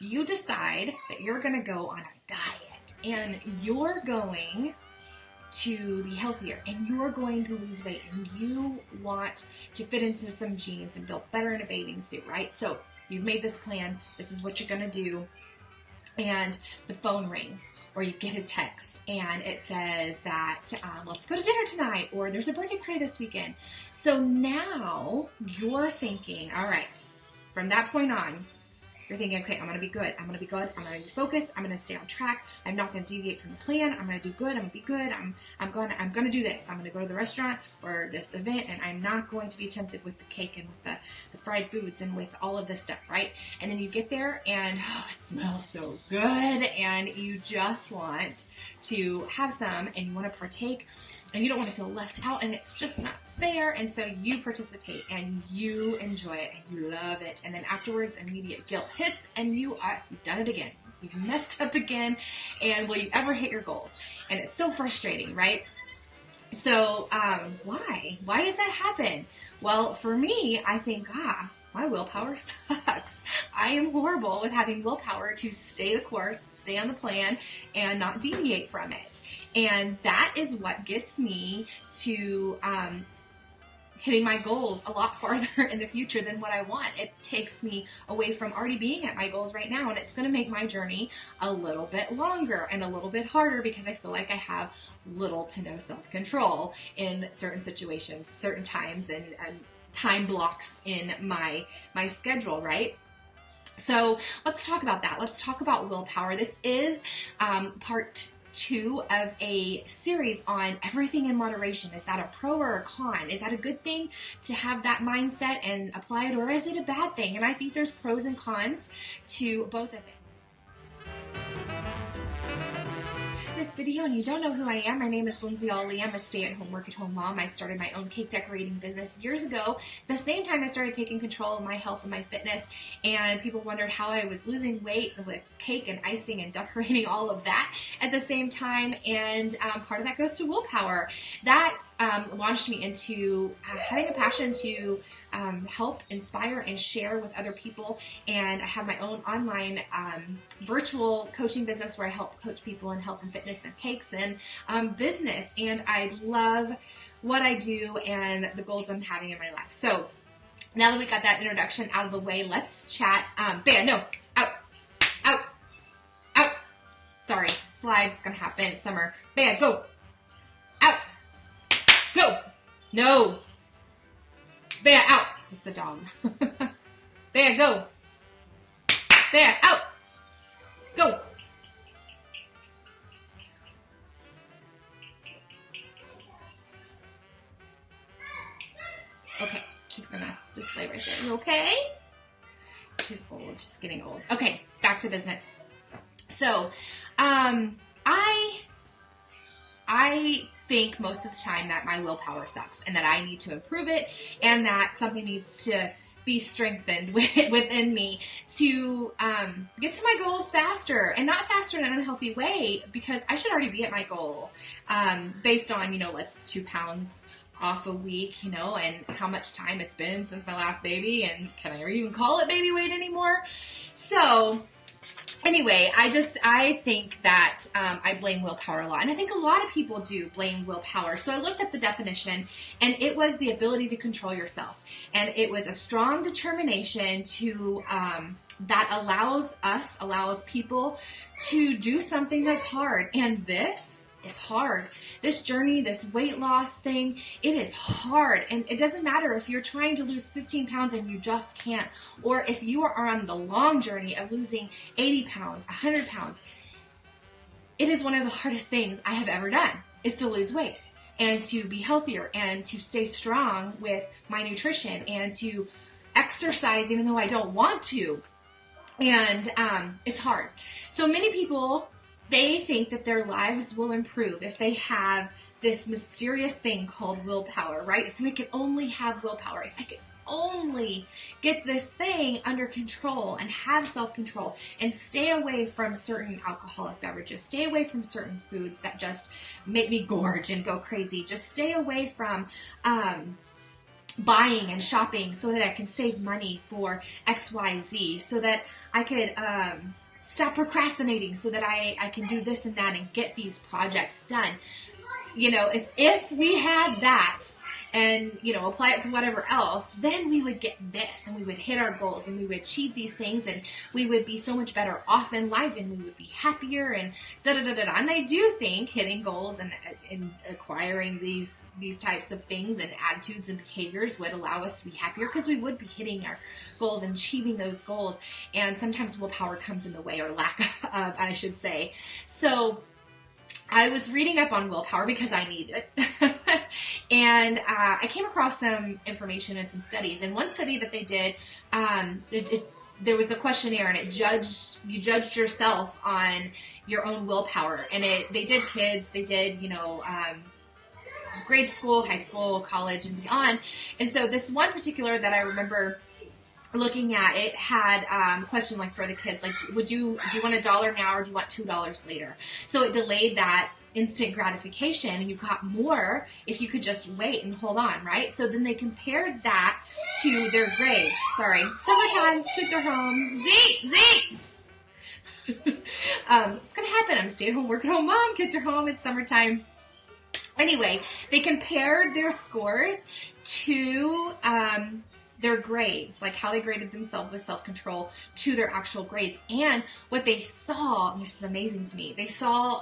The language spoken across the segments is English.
you decide that you're going to go on a diet and you're going to be healthier and you're going to lose weight and you want to fit into some jeans and feel better in a bathing suit, right? So you've made this plan. This is what you're going to do. And the phone rings or you get a text and it says that let's go to dinner tonight, or there's a birthday party this weekend. So now you're thinking, all right, from that point on, you're thinking, okay, I'm going to be good. I'm going to be good. I'm going to be focused. I'm going to stay on track. I'm not going to deviate from the plan. I'm going to do good. I'm going to be good. I'm going to do this. I'm going to go to the restaurant or this event, and I'm not going to be tempted with the cake and with the fried foods and with all of this stuff, right? And then you get there and it smells so good and you just want to have some and you want to partake and you don't want to feel left out and it's just not fair. And so you participate and you enjoy it and you love it. And then afterwards, immediate guilt hits and you've done it again. You've messed up again. And will you ever hit your goals? And it's so frustrating, right? So why? Why does that happen? Well, for me, I think, my willpower sucks. I am horrible with having willpower to stay the course, stay on the plan, and not deviate from it. And that is what gets me to hitting my goals a lot farther in the future than what I want. It takes me away from already being at my goals right now, and it's going to make my journey a little bit longer and a little bit harder because I feel like I have little to no self-control in certain situations, certain times, and time blocks in my schedule, right? So let's talk about that. Let's talk about willpower. This is part 2 of a series on everything in moderation. Is that a pro or a con? Is that a good thing to have that mindset and apply it, or is it a bad thing? And I think there's pros and cons to both of it. This video and you don't know who I am, my name is Lindsay Ollie. I'm a stay-at-home, work-at-home mom. I started my own cake decorating business years ago. At the same time, I started taking control of my health and my fitness, and people wondered how I was losing weight with cake and icing and decorating, all of that at the same time, and part of that goes to willpower. That launched me into having a passion to help, inspire, and share with other people. And I have my own online virtual coaching business where I help coach people in health and fitness and cakes and business. And I love what I do and the goals I'm having in my life. So now that we got that introduction out of the way, let's chat. Bea, no, out. Sorry, it's live. It's going to happen. It's summer. Bea, go. Out. Go. No. Bea, out. It's the dog. Bea, go. Bea, out. Go. Okay, she's gonna just lay right there. You okay? She's old. She's getting old. Okay, back to business. So, I think most of the time that my willpower sucks and that I need to improve it and that something needs to be strengthened within me to get to my goals faster, and not faster in an unhealthy way, because I should already be at my goal based on, let's 2 pounds off a week, and how much time it's been since my last baby, and can I even call it baby weight anymore? So anyway, I think that I blame willpower a lot. And I think a lot of people do blame willpower. So I looked up the definition, and it was the ability to control yourself. And it was a strong determination to that allows people to do something that's hard. And this is hard. This journey, this weight loss thing, it is hard. And it doesn't matter if you're trying to lose 15 pounds and you just can't, or if you are on the long journey of losing 80 pounds, 100 pounds. It is one of the hardest things I have ever done, is to lose weight and to be healthier and to stay strong with my nutrition and to exercise even though I don't want to. And it's hard. So many people, they think that their lives will improve if they have this mysterious thing called willpower, right? If we could only have willpower, if I could only get this thing under control and have self-control and stay away from certain alcoholic beverages, stay away from certain foods that just make me gorge and go crazy, just stay away from buying and shopping so that I can save money for XYZ, so that I could stop procrastinating, so that I can do this and that and get these projects done. You know, if we had that and, you know, apply it to whatever else, then we would get this, and we would hit our goals, and we would achieve these things, and we would be so much better off in life, and we would be happier, and da-da-da-da-da. And I do think hitting goals and acquiring these types of things and attitudes and behaviors would allow us to be happier, because we would be hitting our goals and achieving those goals. And sometimes willpower comes in the way, or lack of, I should say. So I was reading up on willpower because I need it. And I came across some information and some studies. And one study that they did, there was a questionnaire, and you judged yourself on your own willpower. And they did kids, they did, you know, grade school, high school, college, and beyond. And so this one particular that I remember looking at, it had a question like for the kids, like, do you want $1 now, or do you want $2 later? So it delayed that instant gratification, and you got more if you could just wait and hold on, right? So then they compared that to their grades. Sorry, summertime, kids are home. Zeke! It's gonna happen. I'm a stay-at-home, work-at-home mom. Kids are home. It's summertime. Anyway, they compared their scores to their grades, like how they graded themselves with self-control, to their actual grades. And what they saw, and this is amazing to me, they saw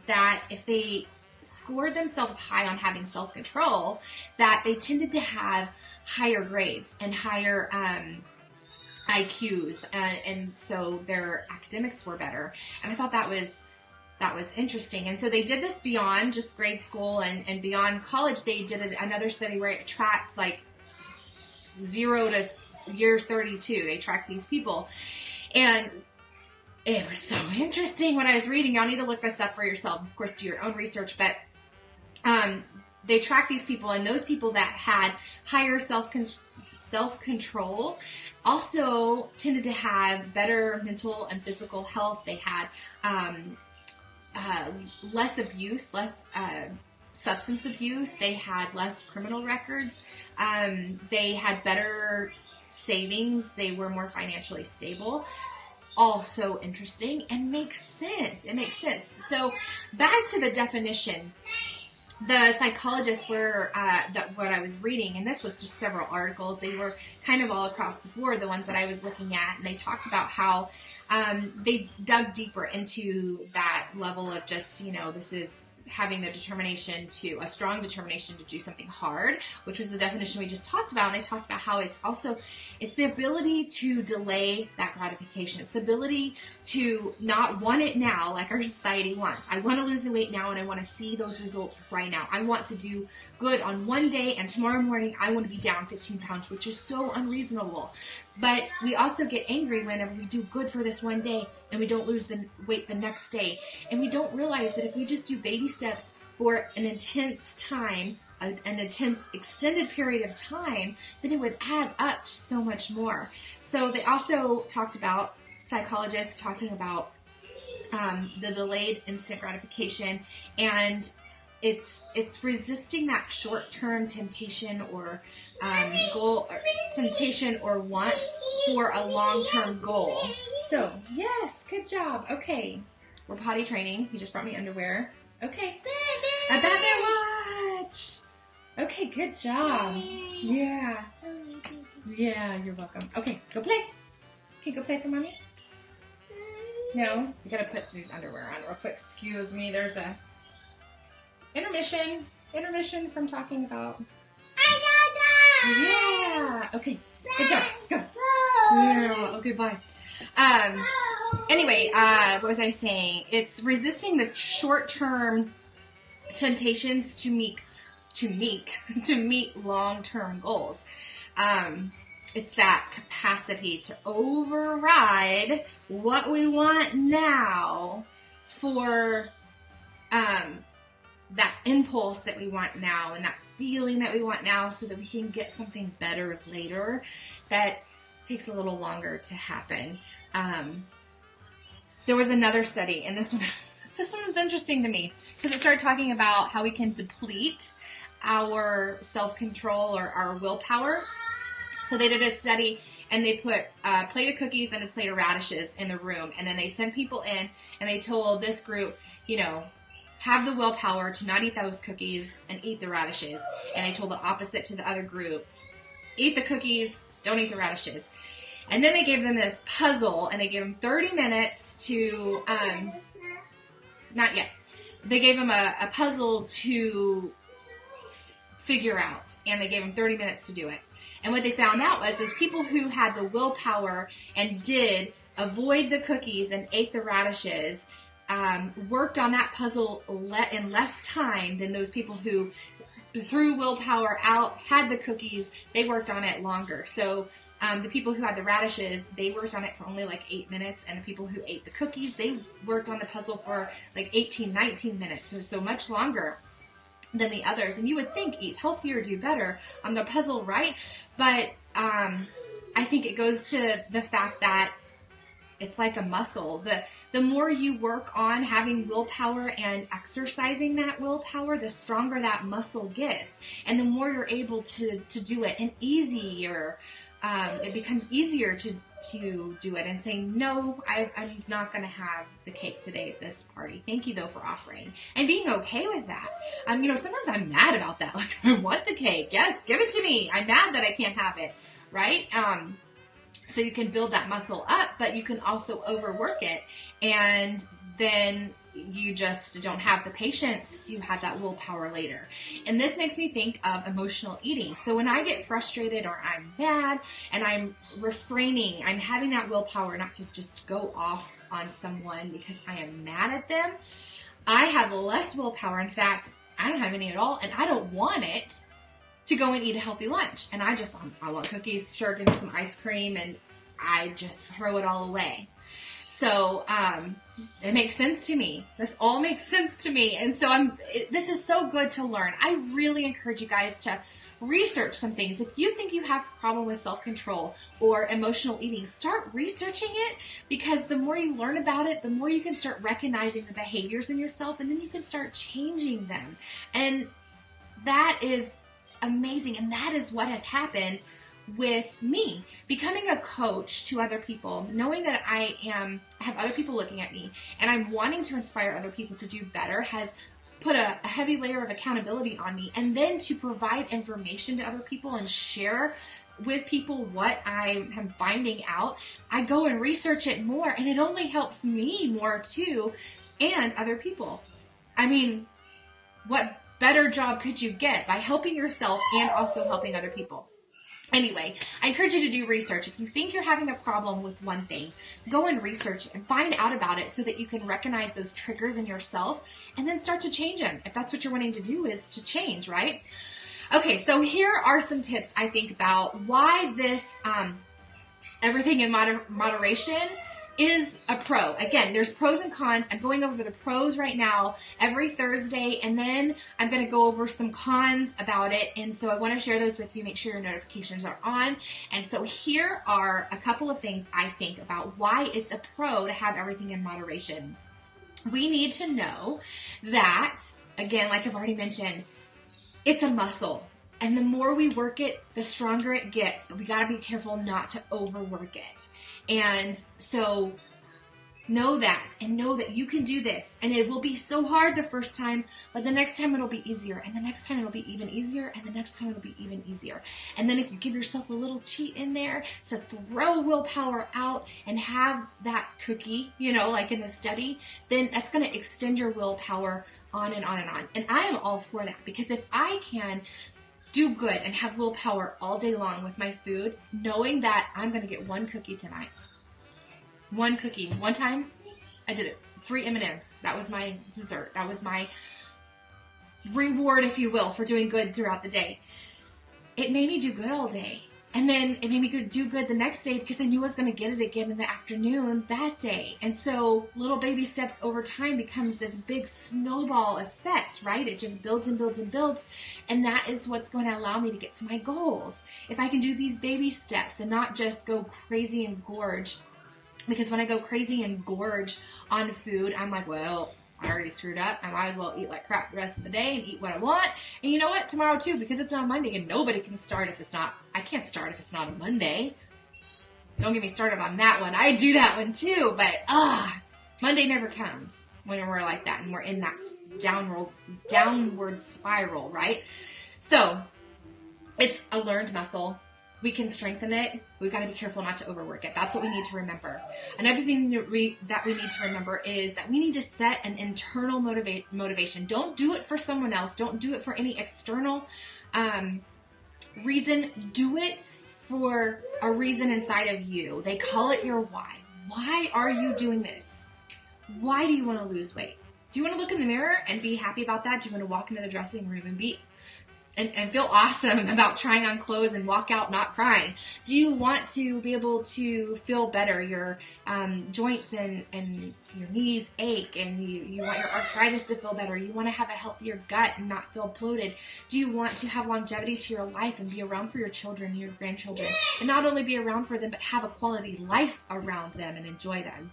that if they scored themselves high on having self-control, that they tended to have higher grades and higher IQs, and so their academics were better. And I thought that was interesting. And so they did this beyond just grade school and beyond college. They did another study where it tracked like 0 to year 32. They tracked these people. And it was so interesting when I was reading. Y'all need to look this up for yourself. Of course, do your own research. But they tracked these people, and those people that had higher self-control also tended to have better mental and physical health. They had less abuse, less substance abuse. They had less criminal records. They had better savings. They were more financially stable. All so interesting and makes sense. It makes sense. So back to the definition. The psychologists were, what I was reading, and this was just several articles, they were kind of all across the board, the ones that I was looking at, and they talked about how they dug deeper into that level of just, you know, this is having the determination to, a strong determination to do something hard, which was the definition we just talked about. And they talked about how it's the ability to delay that gratification. It's the ability to not want it now like our society wants. I want to lose the weight now, and I want to see those results right now. I want to do good on one day, and tomorrow morning I want to be down 15 pounds, which is so unreasonable. But we also get angry whenever we do good for this one day and we don't lose the weight the next day. And we don't realize that if we just do baby steps for an intense time, an intense extended period of time, then it would add up to so much more. So they also talked about, psychologists talking about the delayed instant gratification, and it's resisting that short-term temptation or goal, or temptation or want for a long-term goal. So, yes, good job. Okay, we're potty training. You just brought me underwear. Okay. A Batman watch. Okay, good job. Yeah. Yeah, you're welcome. Okay, go play. Okay, go play for mommy. No, you gotta put these underwear on real quick. Excuse me. There's a intermission from talking about. Yeah. Okay. Good job. Go. Yeah. Okay. Bye. Anyway, what was I saying? It's resisting the short-term temptations to meet long-term goals. It's that capacity to override what we want now for that impulse that we want now and that feeling that we want now, so that we can get something better later that takes a little longer to happen. There was another study, and this one was interesting to me, because it started talking about how we can deplete our self-control or our willpower. So they did a study, and they put a plate of cookies and a plate of radishes in the room. And then they sent people in, and they told this group, you know, have the willpower to not eat those cookies and eat the radishes. And they told the opposite to the other group, eat the cookies, don't eat the radishes. And then they gave them this puzzle, and they gave them 30 minutes to, not yet. They gave them a puzzle to figure out, and they gave them 30 minutes to do it. And what they found out was those people who had the willpower and did avoid the cookies and ate the radishes worked on that puzzle in less time than those people who threw willpower out, had the cookies, they worked on it longer. So the people who had the radishes, they worked on it for only like 8 minutes. And the people who ate the cookies, they worked on the puzzle for like 18, 19 minutes. So much longer than the others. And you would think eat healthier, do better on the puzzle, right? But I think it goes to the fact that it's like a muscle. The more you work on having willpower and exercising that willpower, the stronger that muscle gets. And the more you're able to do it, and easier, it becomes easier to do it and say, no, I'm not going to have the cake today at this party. Thank you, though, for offering. And being okay with that. You know, sometimes I'm mad about that. Like, I want the cake. Yes, give it to me. I'm mad that I can't have it, right? So you can build that muscle up, but you can also overwork it. And then you just don't have the patience to have that willpower later. And this makes me think of emotional eating. So when I get frustrated or I'm mad and I'm refraining, I'm having that willpower not to just go off on someone because I am mad at them, I have less willpower. In fact, I don't have any at all, and I don't want it to go and eat a healthy lunch. And I want cookies, sure, give me some ice cream, and I just throw it all away. So, it makes sense to me. This all makes sense to me. And so this is so good to learn. I really encourage you guys to research some things. If you think you have a problem with self-control or emotional eating, start researching it, because the more you learn about it, the more you can start recognizing the behaviors in yourself, and then you can start changing them. And that is amazing. And that is what has happened with me becoming a coach to other people, knowing that I have other people looking at me and I'm wanting to inspire other people to do better, has put a heavy layer of accountability on me. And then to provide information to other people and share with people what I am finding out, I go and research it more, and it only helps me more too, and other people. I mean, what better job could you get by helping yourself and also helping other people? Anyway, I encourage you to do research. If you think you're having a problem with one thing, go and research it and find out about it so that you can recognize those triggers in yourself and then start to change them. If that's what you're wanting to do, is to change, right? Okay, so here are some tips I think about why this everything in moderation is a pro. Again, there's pros and cons. I'm going over the pros right now every Thursday, and then I'm going to go over some cons about it. And so I want to share those with you. Make sure your notifications are on. And so here are a couple of things I think about why it's a pro to have everything in moderation. We need to know that, again, like I've already mentioned, it's a muscle. And the more we work it, the stronger it gets. But we got to be careful not to overwork it. And so know that, and know that you can do this. And it will be so hard the first time, but the next time it'll be easier. And the next time it'll be even easier. And the next time it'll be even easier. And then if you give yourself a little cheat in there to throw willpower out and have that cookie, you know, like in the study, then that's going to extend your willpower on and on and on. And I am all for that, because if I can do good and have willpower all day long with my food, knowing that I'm going to get one cookie tonight. One cookie. One time, I did it. 3 M&Ms. That was my dessert. That was my reward, if you will, for doing good throughout the day. It made me do good all day. And then it made me do good the next day, because I knew I was going to get it again in the afternoon that day. And so little baby steps over time becomes this big snowball effect, right? It just builds and builds and builds. And that is what's going to allow me to get to my goals. If I can do these baby steps and not just go crazy and gorge. Because when I go crazy and gorge on food, I'm like, well, I already screwed up. I might as well eat like crap the rest of the day and eat what I want. And you know what? Tomorrow too, because it's not Monday and nobody can start if it's not, I can't start if it's not a Monday. Don't get me started on that one. I do that one too, but Monday never comes when we're like that and we're in that downward spiral, right? So it's a learned muscle. We can strengthen it. We've got to be careful not to overwork it. That's what we need to remember. Another thing that we need to remember is that we need to set an internal motivation. Don't do it for someone else. Don't do it for any external reason. Do it for a reason inside of you. They call it your why. Why are you doing this? Why do you want to lose weight? Do you want to look in the mirror and be happy about that? Do you want to walk into the dressing room and feel awesome about trying on clothes and walk out not crying? Do you want to be able to feel better? Your joints and your knees ache, and you want your arthritis to feel better. You want to have a healthier gut and not feel bloated. Do you want to have longevity to your life and be around for your children and your grandchildren? And not only be around for them, but have a quality life around them and enjoy them.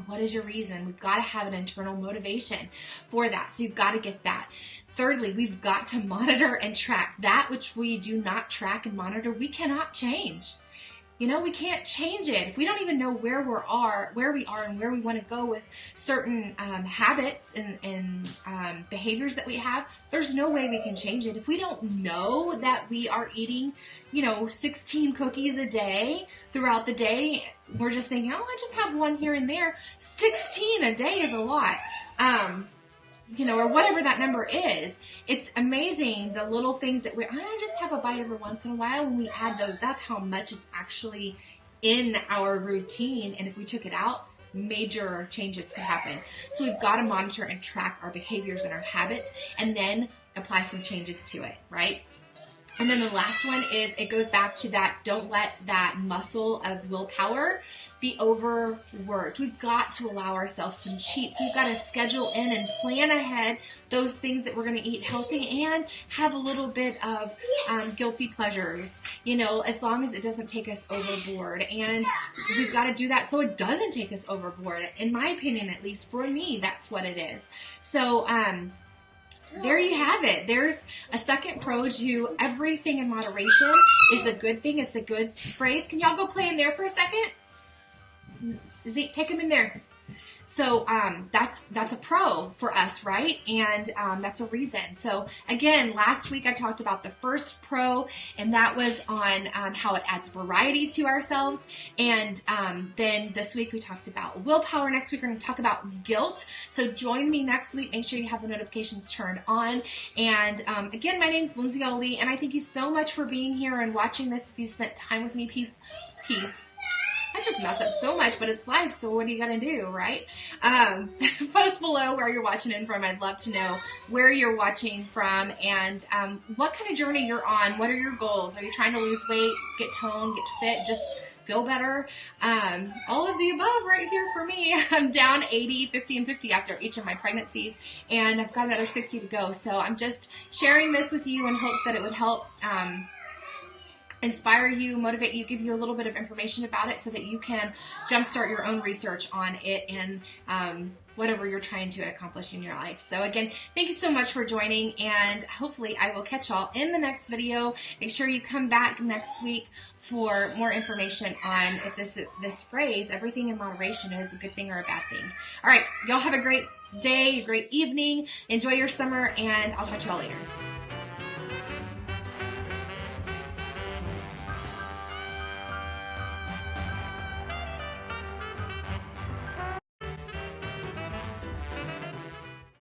What is your reason? We've got to have an internal motivation for that. So you've got to get that. Thirdly, we've got to monitor and track. That which we do not track and monitor, we cannot change. You know, we can't change it. If we don't even know where we are and where we want to go with certain habits and behaviors that we have, there's no way we can change it. If we don't know that we are eating, 16 cookies a day throughout the day, we're just thinking, I just have one here and there. 16 a day is a lot. Or whatever that number is. It's amazing the little things that I just have a bite every once in a while. When we add those up, how much it's actually in our routine. And if we took it out, major changes could happen. So we've got to monitor and track our behaviors and our habits and then apply some changes to it, right? And then the last one is, it goes back to that, don't let that muscle of willpower be overworked. We've got to allow ourselves some cheats. We've got to schedule in and plan ahead those things that we're going to eat healthy and have a little bit of guilty pleasures, as long as it doesn't take us overboard. And we've got to do that so it doesn't take us overboard. In my opinion, at least for me, that's what it is. So, there you have it. There's a second pro to everything in moderation is a good thing. It's a good phrase. Can y'all go play in there for a second? Zeke, take him in there. So that's a pro for us, right? And that's a reason. So again, last week I talked about the first pro, and that was on how it adds variety to ourselves. And then this week we talked about willpower. Next week we're going to talk about guilt. So join me next week. Make sure you have the notifications turned on. And again, my name is Lindsay Ali, and I thank you so much for being here and watching this. If you spent time with me, peace. I just mess up so much, but it's life, so what are you going to do, right? Post below where you're watching in from. I'd love to know where you're watching from and what kind of journey you're on. What are your goals? Are you trying to lose weight, get toned, get fit, just feel better? All of the above right here for me. I'm down 80, 50, and 50 after each of my pregnancies, and I've got another 60 to go. So I'm just sharing this with you in hopes that it would help inspire you, motivate you, give you a little bit of information about it so that you can jumpstart your own research on it and whatever you're trying to accomplish in your life. So again, thank you so much for joining, and hopefully I will catch y'all in the next video. Make sure you come back next week for more information on if this phrase, everything in moderation, is a good thing or a bad thing. All right, y'all have a great day, a great evening. Enjoy your summer, and I'll talk to y'all later.